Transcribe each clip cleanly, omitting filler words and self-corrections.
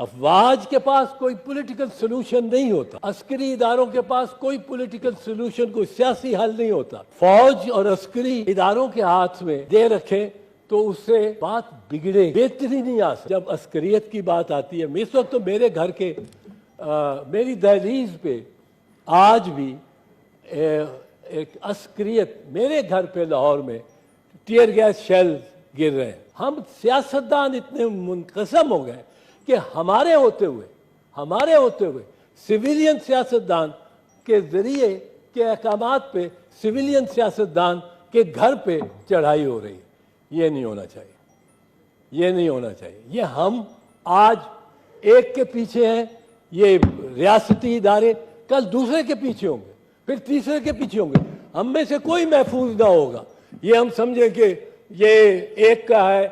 افواج کے پاس کوئی پولیٹیکل سلوشن نہیں ہوتا، عسکری اداروں کے پاس کوئی پولیٹیکل سلوشن، کوئی سیاسی حل نہیں ہوتا۔ فوج اور عسکری اداروں کے ہاتھ میں دے رکھیں تو اس سے بات بگڑے، بہتری نہیں آ سکتی۔ جب عسکریت کی بات آتی ہے، اس وقت تو میرے گھر کے میری دہلیز پہ آج بھی ایک عسکریت، میرے گھر پہ لاہور میں ٹیئر گیس شیل گر رہے ہیں۔ ہم سیاستدان اتنے منقسم ہو گئے کہ ہمارے ہوتے ہوئے سویلین سیاستدان کے ذریعے کے احکامات پہ سویلین سیاستدان کے گھر پہ چڑھائی ہو رہی ہے۔ یہ نہیں ہونا چاہیے، یہ نہیں ہونا چاہیے۔ یہ ہم آج ایک کے پیچھے ہیں، یہ ریاستی ادارے کل دوسرے کے پیچھے ہوں گے، پھر تیسرے کے پیچھے ہوں گے۔ ہم میں سے کوئی محفوظ نہ ہوگا۔ یہ ہم سمجھیں کہ یہ ایک کا ہے،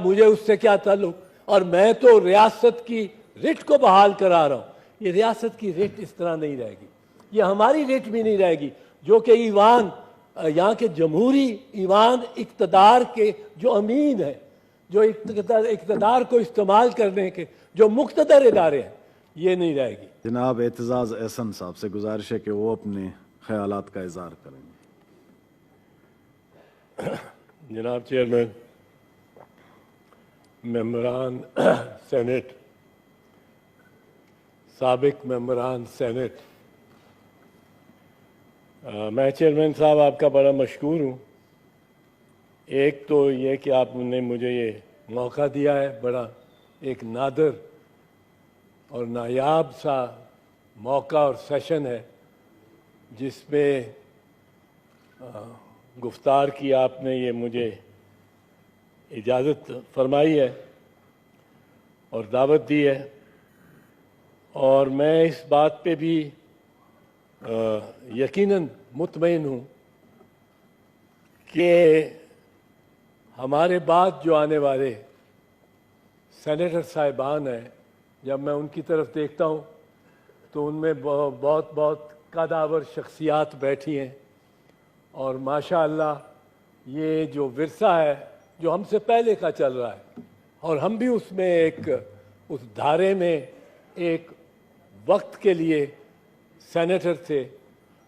مجھے اس سے کیا تعلق، اور میں تو ریاست کی رٹ کو بحال کرا رہا ہوں۔ یہ ریاست کی رٹ اس طرح نہیں رہے گی، یہ ہماری رٹ بھی نہیں رہے گی، جو کہ ایوان یہاں کے جمہوری ایوان اقتدار کے جو امین ہے، جو اقتدار کو استعمال کرنے کے جو مقتدر ادارے ہیں، یہ نہیں رہے گی۔ جناب اعتزاز احسن صاحب سے گزارش ہے کہ وہ اپنے خیالات کا اظہار کریں گے۔ جناب چیئرمین، ممبران سینٹ، سابق ممبران سینٹ، میں چیئرمین صاحب آپ کا بڑا مشکور ہوں۔ ایک تو یہ کہ آپ نے مجھے یہ موقع دیا ہے، بڑا ایک نادر اور نایاب سا موقع اور سیشن ہے جس میں گفتار کی آپ نے یہ مجھے اجازت فرمائی ہے اور دعوت دی ہے، اور میں اس بات پہ بھی یقیناً مطمئن ہوں کہ ہمارے بعد جو آنے والے سینیٹر صاحبان ہیں، جب میں ان کی طرف دیکھتا ہوں تو ان میں بہت قدآور شخصیات بیٹھی ہیں، اور ماشاءاللہ یہ جو ورثہ ہے جو ہم سے پہلے کا چل رہا ہے، اور ہم بھی اس میں اس دھارے میں ایک وقت کے لیے سینیٹر تھے،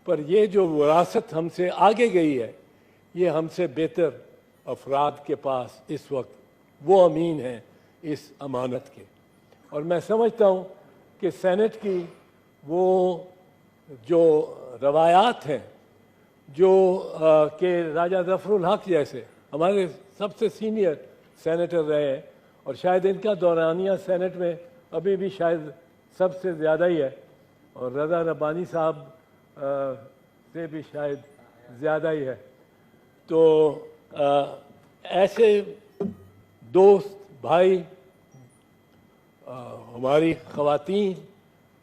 پر یہ جو وراثت ہم سے آگے گئی ہے، یہ ہم سے بہتر افراد کے پاس اس وقت وہ امین ہیں اس امانت کے۔ اور میں سمجھتا ہوں کہ سینٹ کی وہ جو روایات ہیں، جو کہ راجہ ظفر الحق جیسے ہمارے سب سے سینئر سینیٹر رہے ہیں، اور شاید ان کا دورانیہ سینٹ میں ابھی بھی شاید سب سے زیادہ ہی ہے، اور رضا ربانی صاحب سے بھی شاید زیادہ ہی ہے۔ تو ایسے دوست بھائی، ہماری خواتین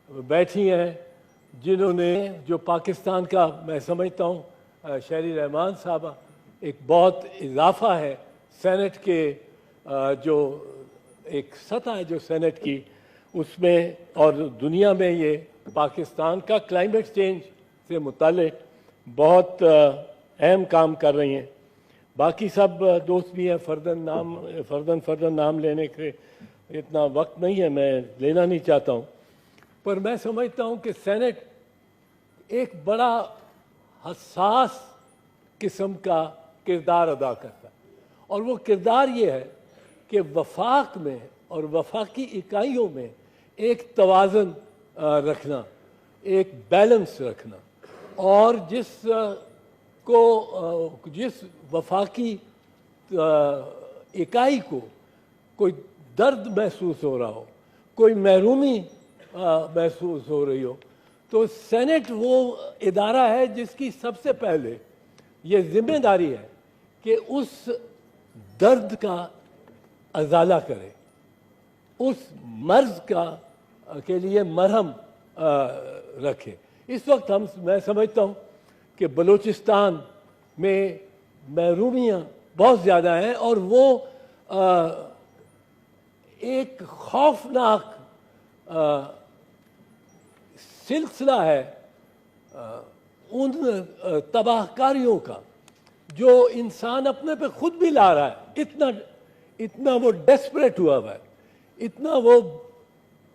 بیٹھی ہیں جنہوں نے جو پاکستان کا، میں سمجھتا ہوں شہری رحمان صاحبہ، ایک بہت اضافہ ہے سینٹ کے جو ایک سطح ہے جو سینٹ کی، اس میں اور دنیا میں یہ پاکستان کا کلائمیٹ چینج سے متعلق بہت اہم کام کر رہی ہیں۔ باقی سب دوست بھی ہیں، فردن نام لینے کے اتنا وقت نہیں ہے، میں لینا نہیں چاہتا ہوں، پر میں سمجھتا ہوں کہ سینٹ ایک بڑا حساس قسم کا کردار ادا کرتا ہے، اور وہ کردار یہ ہے کہ وفاق میں اور وفاقی اکائیوں میں ایک توازن رکھنا، ایک بیلنس رکھنا، اور جس وفاقی اکائی کو کوئی درد محسوس ہو رہا ہو، کوئی محرومی محسوس ہو رہی ہو، تو سینٹ وہ ادارہ ہے جس کی سب سے پہلے یہ ذمہ داری ہے کہ اس درد کا ازالہ کرے، اس مرض کے لیے مرہم رکھے۔ اس وقت میں سمجھتا ہوں کہ بلوچستان میں محرومیاں بہت زیادہ ہیں، اور وہ ایک خوفناک سلسلہ ہے ان تباہ کاریوں کا جو انسان اپنے پہ خود بھی لا رہا ہے۔ اتنا وہ ڈیسپریٹ ہوا ہوا ہے، اتنا وہ